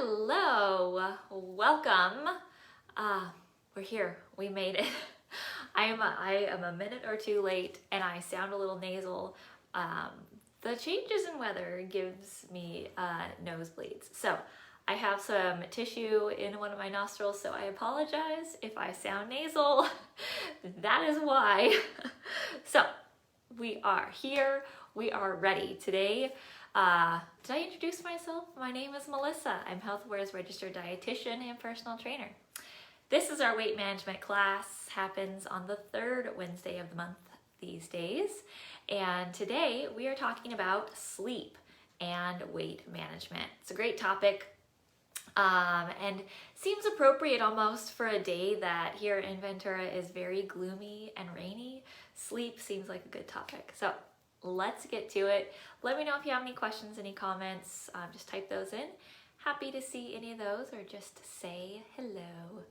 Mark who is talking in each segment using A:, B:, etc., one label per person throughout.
A: Hello, welcome. We're here. We made it. I am a minute or two late, and I sound a little nasal. The changes in weather gives me nosebleeds. So I have some tissue in one of my nostrils, so I apologize if I sound nasal. That is why. So we are here. We are ready today. Did I introduce myself? My name is Melissa. I'm HealthAware's registered dietitian and personal trainer. This is our weight management class. Happens on the third Wednesday of the month these days. And today we are talking about sleep and weight management. It's a great topic and seems appropriate almost for a day that here in Ventura is very gloomy and rainy. Sleep seems like a good topic. So let's get to it. Let me know if you have any questions, any comments. Just type those in. Happy to see any of those or just say hello.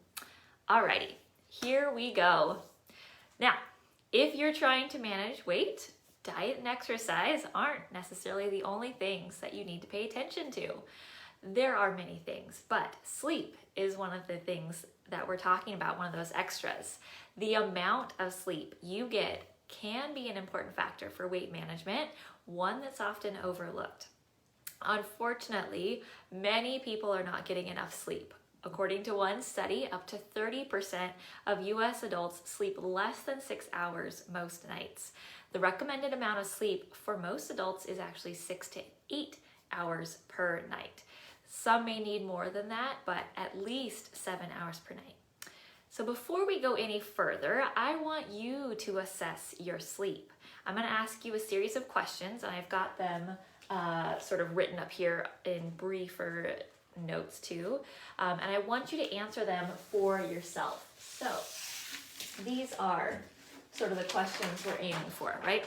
A: Alrighty, here we go. Now, if you're trying to manage weight, diet and exercise aren't necessarily the only things that you need to pay attention to. There are many things, but sleep is one of the things that we're talking about, one of those extras. The amount of sleep you get can be an important factor for weight management, one that's often overlooked. Unfortunately, many people are not getting enough sleep. According to one study, up to 30% of US adults sleep less than 6 hours most nights. The recommended amount of sleep for most adults is actually 6 to 8 hours per night. Some may need more than that, but at least 7 hours per night. So before we go any further, I want you to assess your sleep. I'm going to ask you a series of questions, and I've got them sort of written up here in briefer notes too. And I want you to answer them for yourself. So these are sort of the questions we're aiming for, right?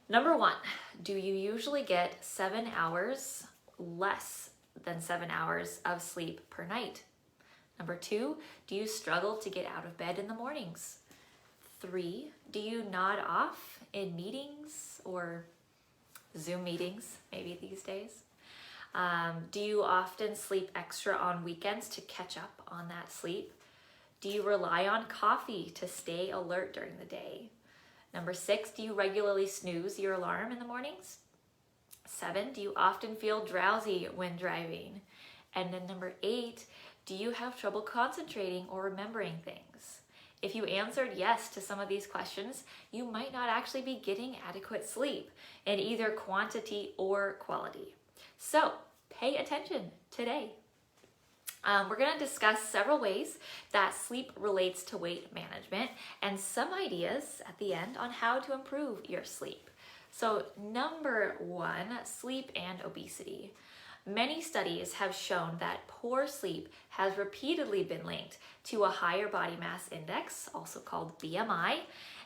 A: Number 1, do you usually get 7 hours less than 7 hours of sleep per night? Number 2, do you struggle to get out of bed in the mornings? 3, do you nod off in meetings or Zoom meetings, maybe these days? Do you often sleep extra on weekends to catch up on that sleep? Do you rely on coffee to stay alert during the day? Number 6, do you regularly snooze your alarm in the mornings? 7, do you often feel drowsy when driving? And then number 8, do you have trouble concentrating or remembering things? If you answered yes to some of these questions, you might not actually be getting adequate sleep in either quantity or quality. So pay attention today. We're going to discuss several ways that sleep relates to weight management and some ideas at the end on how to improve your sleep. So number 1, sleep and obesity. Many studies have shown that poor sleep has repeatedly been linked to a higher body mass index, also called BMI,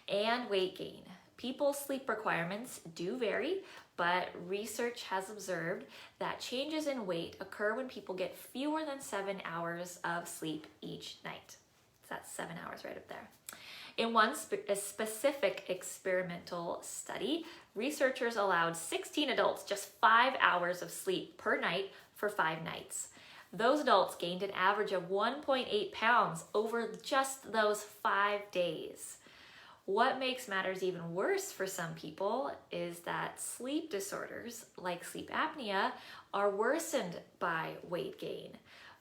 A: and weight gain. People's sleep requirements do vary, but research has observed that changes in weight occur when people get fewer than 7 hours of sleep each night. So that's 7 hours right up there. In one specific experimental study, researchers allowed 16 adults just 5 hours of sleep per night for 5 nights. Those adults gained an average of 1.8 pounds over just those 5 days. What makes matters even worse for some people is that sleep disorders, like sleep apnea, are worsened by weight gain.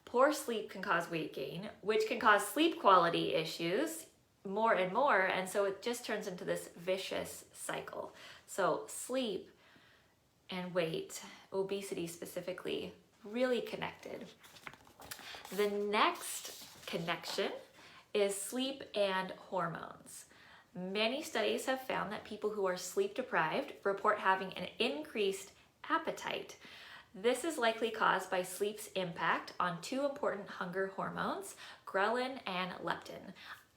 A: Poor sleep can cause weight gain, which can cause sleep quality issues more and more, and so it just turns into this vicious cycle. So sleep and weight, obesity specifically, really connected. The next connection is sleep and hormones. Many studies have found that people who are sleep deprived report having an increased appetite. This is likely caused by sleep's impact on 2 important hunger hormones, ghrelin and leptin.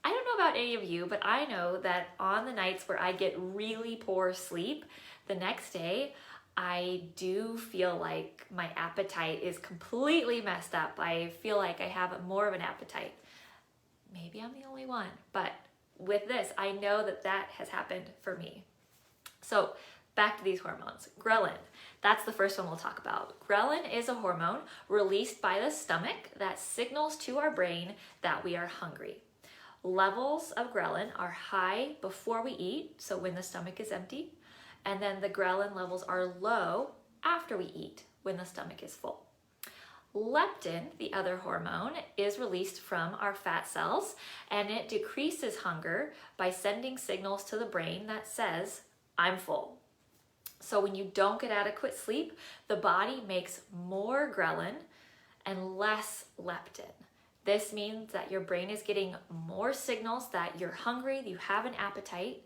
A: I don't know about any of you, but I know that on the nights where I get really poor sleep, the next day I do feel like my appetite is completely messed up. I feel like I have more of an appetite. Maybe I'm the only one, but with this, I know that that has happened for me. So back to these hormones. Ghrelin, that's the first one we'll talk about. Ghrelin is a hormone released by the stomach that signals to our brain that we are hungry. Levels of ghrelin are high before we eat, so when the stomach is empty, and then the ghrelin levels are low after we eat, when the stomach is full. Leptin, the other hormone, is released from our fat cells, and it decreases hunger by sending signals to the brain that says, I'm full. So when you don't get adequate sleep, the body makes more ghrelin and less leptin. This means that your brain is getting more signals that you're hungry, you have an appetite,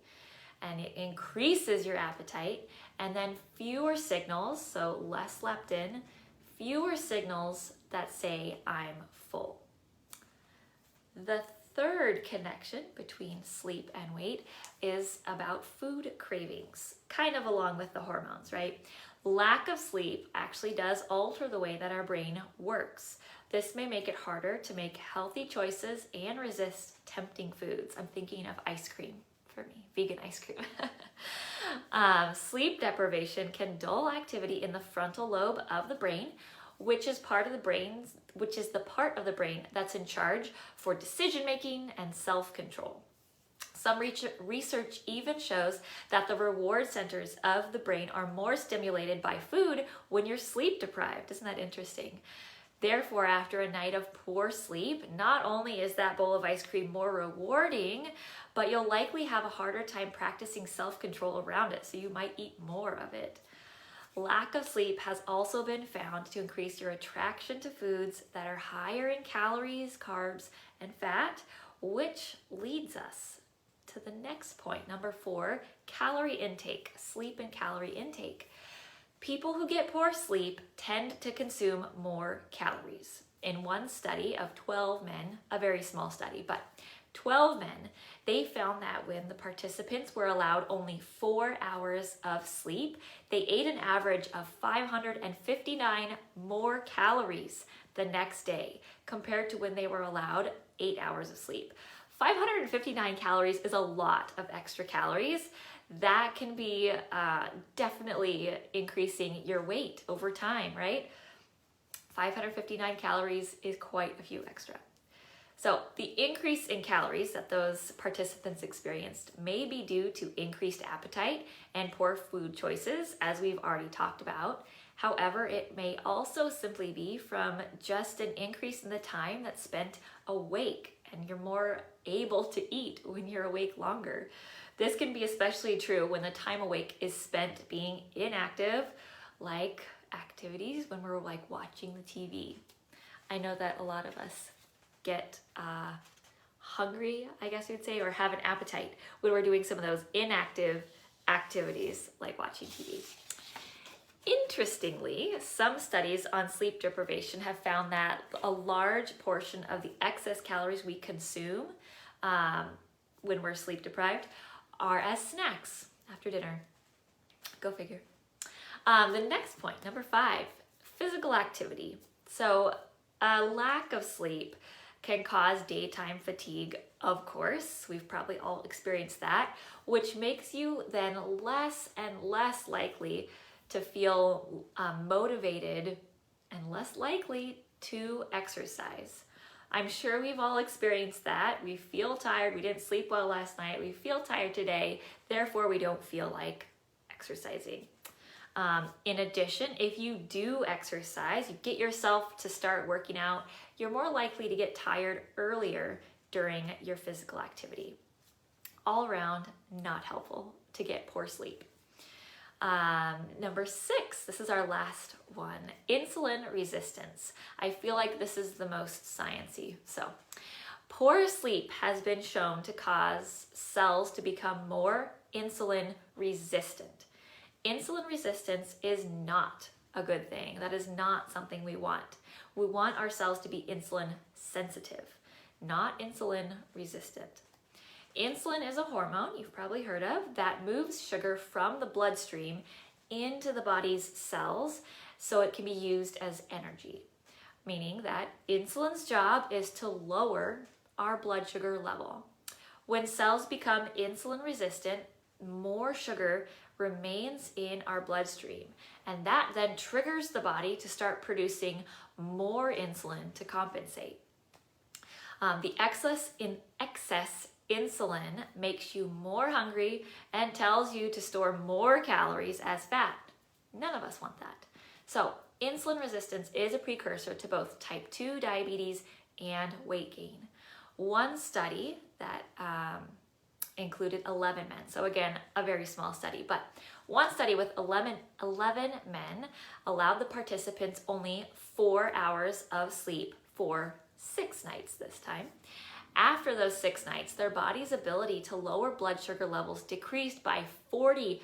A: and it increases your appetite, and then fewer signals, so less leptin, fewer signals that say I'm full. The third connection between sleep and weight is about food cravings, kind of along with the hormones, right? Lack of sleep actually does alter the way that our brain works. This may make it harder to make healthy choices and resist tempting foods. I'm thinking of ice cream for me, vegan ice cream. Sleep deprivation can dull activity in the frontal lobe of the brain, which is the part of the brain that's in charge for decision making and self-control. Some research even shows that the reward centers of the brain are more stimulated by food when you're sleep deprived. Isn't that interesting? Therefore, after a night of poor sleep, not only is that bowl of ice cream more rewarding, but you'll likely have a harder time practicing self-control around it, so you might eat more of it. Lack of sleep has also been found to increase your attraction to foods that are higher in calories, carbs, and fat, which leads us to the next point, number 4, calorie intake, sleep and calorie intake. People who get poor sleep tend to consume more calories. In one study of 12 men, a very small study, but 12 men, they found that when the participants were allowed only 4 hours of sleep, they ate an average of 559 more calories the next day compared to when they were allowed 8 hours of sleep. 559 calories is a lot of extra calories. That can be definitely increasing your weight over time, right? 559 calories is quite a few extra. So the increase in calories that those participants experienced may be due to increased appetite and poor food choices, as we've already talked about. However, it may also simply be from just an increase in the time that's spent awake, and you're more able to eat when you're awake longer. This can be especially true when the time awake is spent being inactive, like activities when we're like watching the TV. I know that a lot of us get hungry, I guess you'd say, or have an appetite when we're doing some of those inactive activities like watching TV. Interestingly, some studies on sleep deprivation have found that a large portion of the excess calories we consume when we're sleep deprived are as snacks after dinner. Go figure. The next point, number 5, physical activity. So a lack of sleep can cause daytime fatigue, of course. We've probably all experienced that, which makes you then less and less likely to feel motivated and less likely to exercise. I'm sure we've all experienced that. We feel tired, we didn't sleep well last night, we feel tired today, therefore we don't feel like exercising. In addition, if you do exercise, you get yourself to start working out, you're more likely to get tired earlier during your physical activity. All around, not helpful to get poor sleep. Number 6, this is our last one, insulin resistance. I feel like this is the most sciencey. So, poor sleep has been shown to cause cells to become more insulin resistant. Insulin resistance is not a good thing. That is not something we want. We want our cells to be insulin sensitive, not insulin resistant. Insulin is a hormone you've probably heard of that moves sugar from the bloodstream into the body's cells so it can be used as energy, meaning that insulin's job is to lower our blood sugar level. When cells become insulin resistant, more sugar remains in our bloodstream, and that then triggers the body to start producing more insulin to compensate. The excess insulin makes you more hungry and tells you to store more calories as fat. None of us want that. So insulin resistance is a precursor to both type 2 diabetes and weight gain. One study that included 11 men. So again, a very small study, but one study with 11 men allowed the participants only 4 hours of sleep for 6 nights this time. After those 6 nights, their body's ability to lower blood sugar levels decreased by 40%.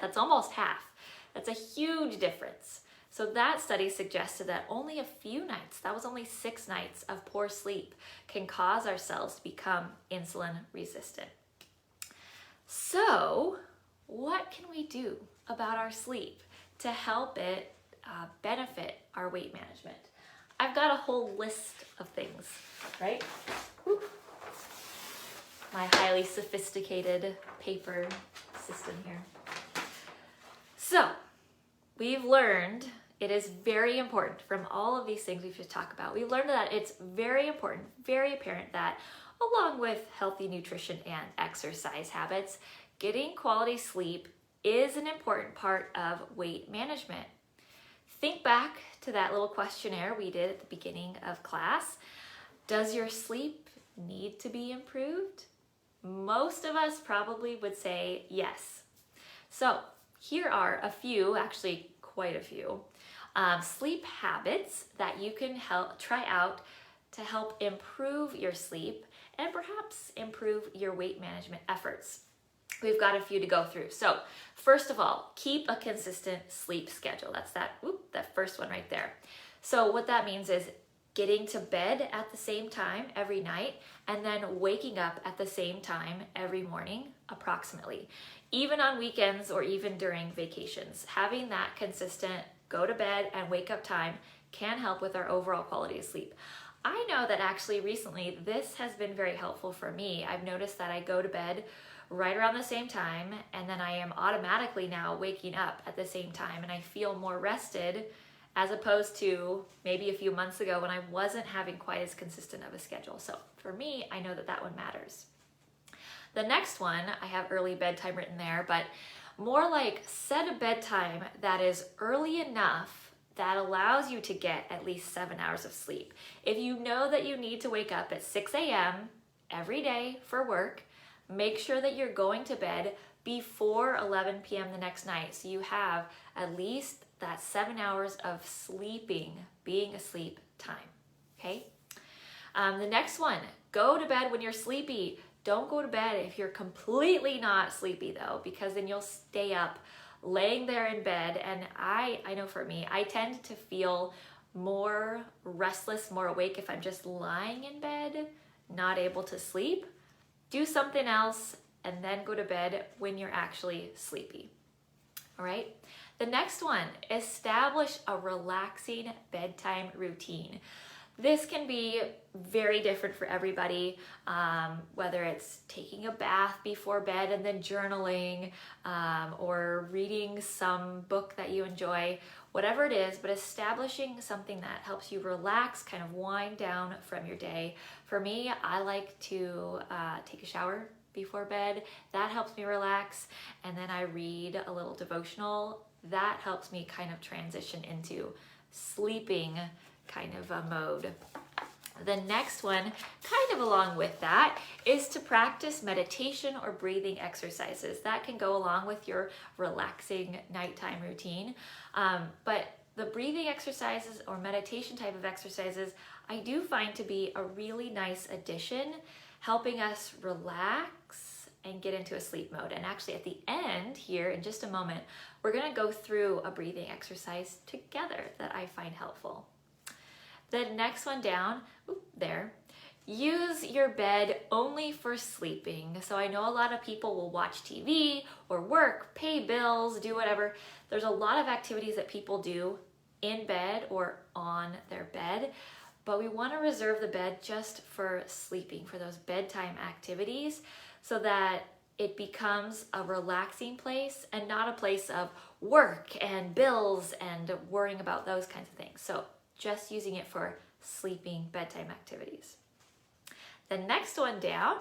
A: That's almost half. That's a huge difference. So that study suggested that only a few nights, that was only 6 nights of poor sleep, can cause our cells to become insulin resistant. So what can we do about our sleep to help it benefit our weight management? I've got a whole list of things, right? Whew. My highly sophisticated paper system here. So we've learned it is very important from all of these things we've just talked about. We've learned that it's very important, very apparent that along with healthy nutrition and exercise habits, getting quality sleep is an important part of weight management. Think back to that little questionnaire we did at the beginning of class. Does your sleep need to be improved? Most of us probably would say yes. So here are a few, actually quite a few, sleep habits that you can try out to help improve your sleep and perhaps improve your weight management efforts. We've got a few to go through. So first of all, keep a consistent sleep schedule. That's that first one right there. So what that means is getting to bed at the same time every night and then waking up at the same time every morning approximately. Even on weekends or even during vacations, having that consistent go to bed and wake up time can help with our overall quality of sleep. I know that actually recently this has been very helpful for me. I've noticed that I go to bed right around the same time and then I am automatically now waking up at the same time and I feel more rested as opposed to maybe a few months ago when I wasn't having quite as consistent of a schedule. So for me, I know that that one matters. The next one, I have early bedtime written there, but more like set a bedtime that is early enough that allows you to get at least 7 hours of sleep. If you know that you need to wake up at 6 a.m. every day for work, make sure that you're going to bed before 11 p.m. the next night so you have at least that 7 hours of sleeping, being asleep time, okay? The next one, go to bed when you're sleepy. Don't go to bed if you're completely not sleepy though, because then you'll stay up laying there in bed. And I know for me, I tend to feel more restless, more awake if I'm just lying in bed, not able to sleep. Do something else and then go to bed when you're actually sleepy. All right. The next one, establish a relaxing bedtime routine. This can be very different for everybody, whether it's taking a bath before bed and then journaling, or reading some book that you enjoy, whatever it is, but establishing something that helps you relax, kind of wind down from your day. For me, I like to take a shower before bed. That helps me relax. And then I read a little devotional. That helps me kind of transition into sleeping kind of a mode. The next one, kind of along with that, is to practice meditation or breathing exercises. That can go along with your relaxing nighttime routine. But the breathing exercises or meditation type of exercises, I do find to be a really nice addition, helping us relax and get into a sleep mode. And actually at the end here, in just a moment, we're gonna go through a breathing exercise together that I find helpful. The next one down, there, use your bed only for sleeping. So I know a lot of people will watch TV or work, pay bills, do whatever. There's a lot of activities that people do in bed or on their bed, but we want to reserve the bed just for sleeping, for those bedtime activities, so that it becomes a relaxing place and not a place of work and bills and worrying about those kinds of things. So just using it for sleeping bedtime activities. The next one down,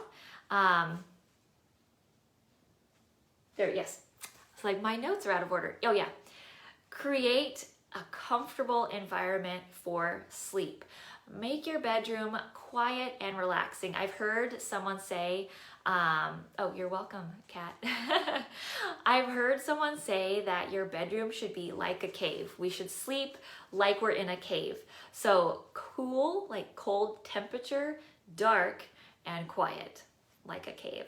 A: yes. It's like my notes are out of order. Oh yeah. Create a comfortable environment for sleep. Make your bedroom quiet and relaxing. I've heard someone say, oh, you're welcome, Kat. I've heard someone say that your bedroom should be like a cave. We should sleep like we're in a cave. So cool, like cold temperature, dark, and quiet, like a cave.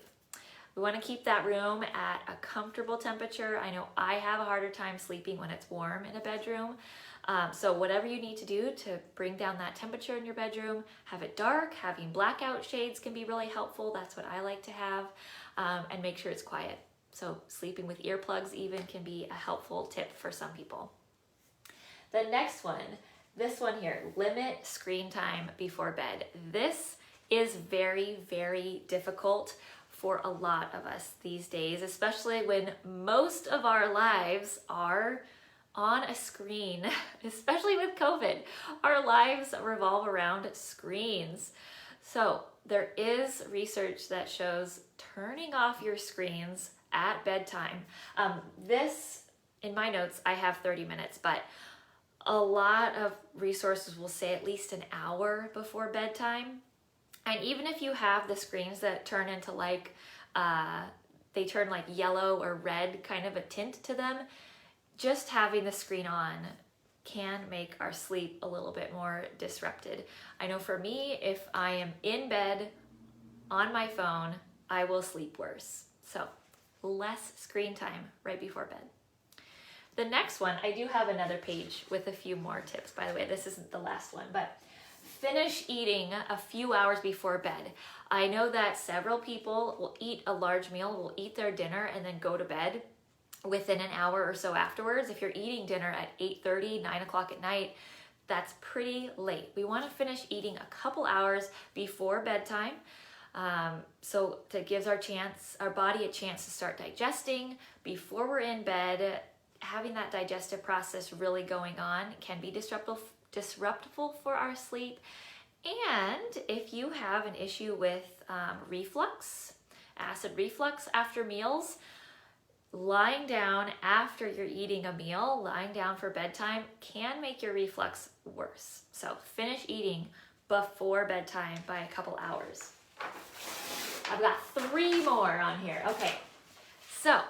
A: We want to keep that room at a comfortable temperature. I know I have a harder time sleeping when it's warm in a bedroom. So whatever you need to do to bring down that temperature in your bedroom, have it dark. Having blackout shades can be really helpful. That's what I like to have. And make sure it's quiet. So sleeping with earplugs even can be a helpful tip for some people. The next one, this one here, limit screen time before bed. This is very, very difficult for a lot of us these days, especially when most of our lives are on a screen, especially with COVID. Our lives revolve around screens. So there is research that shows turning off your screens at bedtime. This, in my notes, I have 30 minutes, but a lot of resources will say at least an hour before bedtime. And even if you have the screens that turn into like, they turn like yellow or red kind of a tint to them, just having the screen on can make our sleep a little bit more disrupted. I know for me, if I am in bed on my phone, I will sleep worse. So less screen time right before bed. The next one, I do have another page with a few more tips. By the way, this isn't the last one, but finish eating a few hours before bed. I know that several people will eat a large meal, will eat their dinner and then go to bed within an hour or so afterwards. If you're eating dinner at 8:30, 9 o'clock at night, that's pretty late. We want to finish eating a couple hours before bedtime. So that gives our body a chance to start digesting before we're in bed. Having that digestive process really going on can be disruptive for our sleep. And if you have an issue with acid reflux after meals, lying down after you're eating a meal, lying down for bedtime can make your reflux worse. So finish eating before bedtime by a couple hours. I've got 3 more on here. Okay, so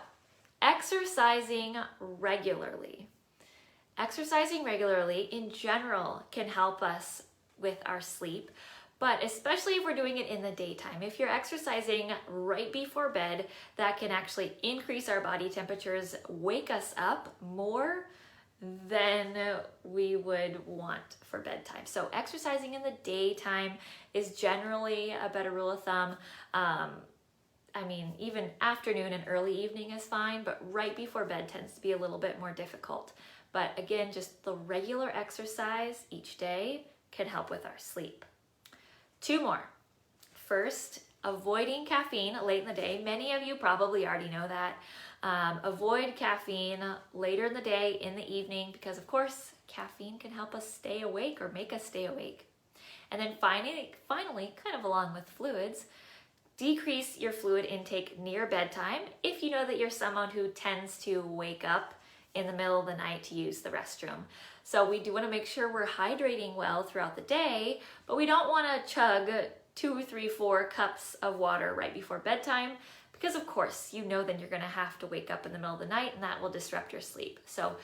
A: exercising regularly. Exercising regularly in general can help us with our sleep, but especially if we're doing it in the daytime. If you're exercising right before bed, that can actually increase our body temperatures, wake us up more than we would want for bedtime. So exercising in the daytime is generally a better rule of thumb. I mean, even afternoon and early evening is fine, but right before bed tends to be a little bit more difficult. But again, just the regular exercise each day can help with our sleep. 2 more. First, avoiding caffeine late in the day. Many of you probably already know that. Avoid caffeine later in the day, in the evening, because of course, caffeine can help us stay awake or make us stay awake. And then finally, kind of along with fluids, decrease your fluid intake near bedtime if you know that you're someone who tends to wake up in the middle of the night to use the restroom. So we do want to make sure we're hydrating well throughout the day, but we don't want to chug 2, 3, 4 cups of water right before bedtime, because of course, you know then you're going to have to wake up in the middle of the night and that will disrupt your sleep. So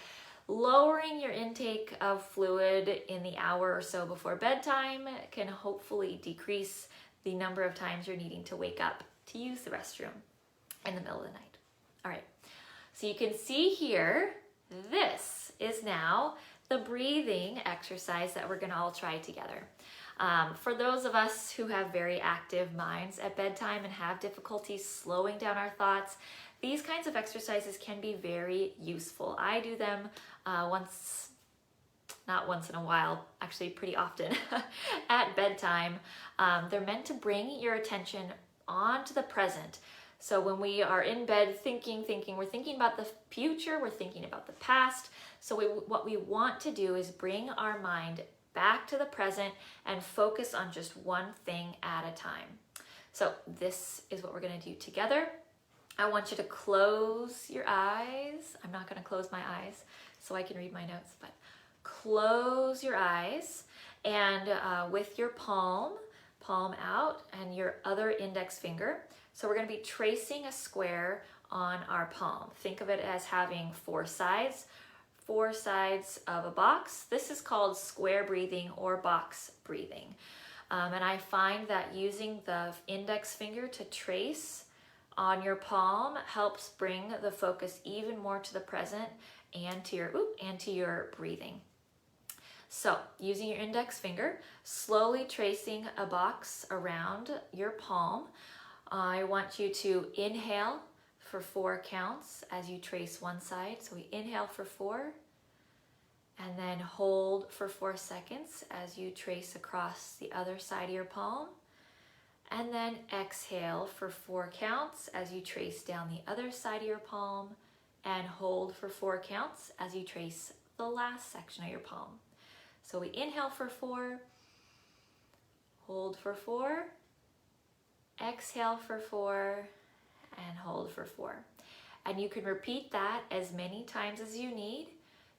A: lowering your intake of fluid in the hour or so before bedtime can hopefully decrease the number of times you're needing to wake up to use the restroom in the middle of the night. All right, so you can see here, this is now the breathing exercise that we're gonna all try together. For those of us who have very active minds at bedtime and have difficulty slowing down our thoughts, these kinds of exercises can be very useful. I do them not once in a while, actually pretty often at bedtime. They're meant to bring your attention onto the present. So when we are in bed thinking, we're thinking about the future, we're thinking about the past. So what we want to do is bring our mind back to the present and focus on just one thing at a time. So this is what we're going to do together. I want you to close your eyes. I'm not going to close my eyes so I can read my notes, but close your eyes, and with your palm out and your other index finger. So we're going to be tracing a square on our palm. Think of it as having four sides of a box. This is called square breathing or box breathing. And I find that using the index finger to trace on your palm helps bring the focus even more to the present and to your breathing. So using your index finger, slowly tracing a box around your palm, I want you to inhale for 4 counts as you trace one side. So we inhale for 4, and then hold for 4 seconds as you trace across the other side of your palm. And then exhale for 4 counts as you trace down the other side of your palm, and hold for 4 counts as you trace the last section of your palm. So we inhale for 4, hold for 4, exhale for 4, and hold for 4. And you can repeat that as many times as you need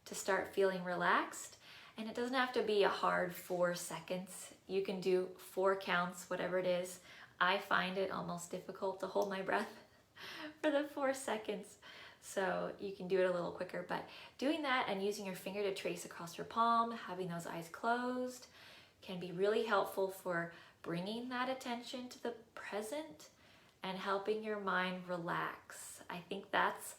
A: to start feeling relaxed. And it doesn't have to be a hard 4 seconds. You can do 4 counts, whatever it is. I find it almost difficult to hold my breath for the 4 seconds. So you can do it a little quicker, but doing that and using your finger to trace across your palm, having those eyes closed, can be really helpful for bringing that attention to the present and helping your mind relax. I think that's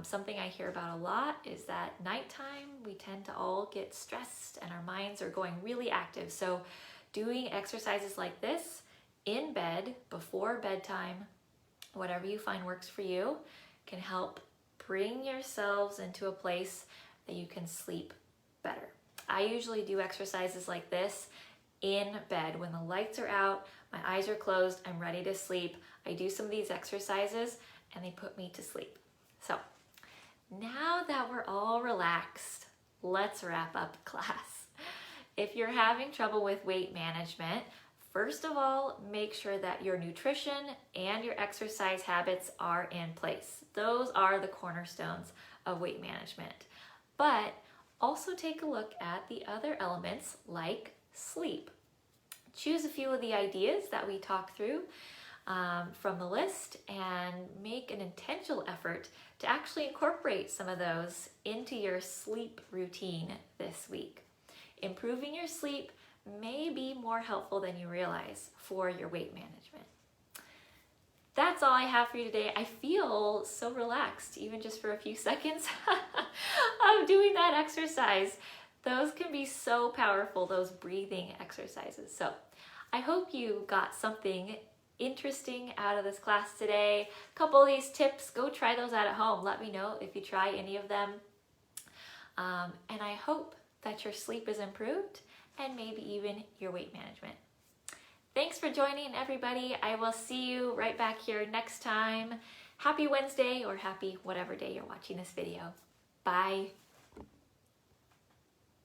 A: something I hear about a lot, is that nighttime we tend to all get stressed and our minds are going really active. So doing exercises like this in bed before bedtime, whatever you find works for you, can help bring yourselves into a place that you can sleep better. I usually do exercises like this in bed when the lights are out, my eyes are closed, I'm ready to sleep. I do some of these exercises and they put me to sleep. So now that we're all relaxed, let's wrap up class. If you're having trouble with weight management, first of all, make sure that your nutrition and your exercise habits are in place. Those are the cornerstones of weight management. But also take a look at the other elements like sleep. Choose a few of the ideas that we talked through from the list and make an intentional effort to actually incorporate some of those into your sleep routine this week. Improving your sleep may be more helpful than you realize for your weight management. That's all I have for you today. I feel so relaxed, even just for a few seconds of doing that exercise. Those can be so powerful, those breathing exercises. So I hope you got something interesting out of this class today. A couple of these tips, go try those out at home. Let me know if you try any of them. And I hope that your sleep is improved and maybe even your weight management. Thanks for joining, everybody. I will see you right back here next time. Happy Wednesday, or happy whatever day you're watching this video. Bye.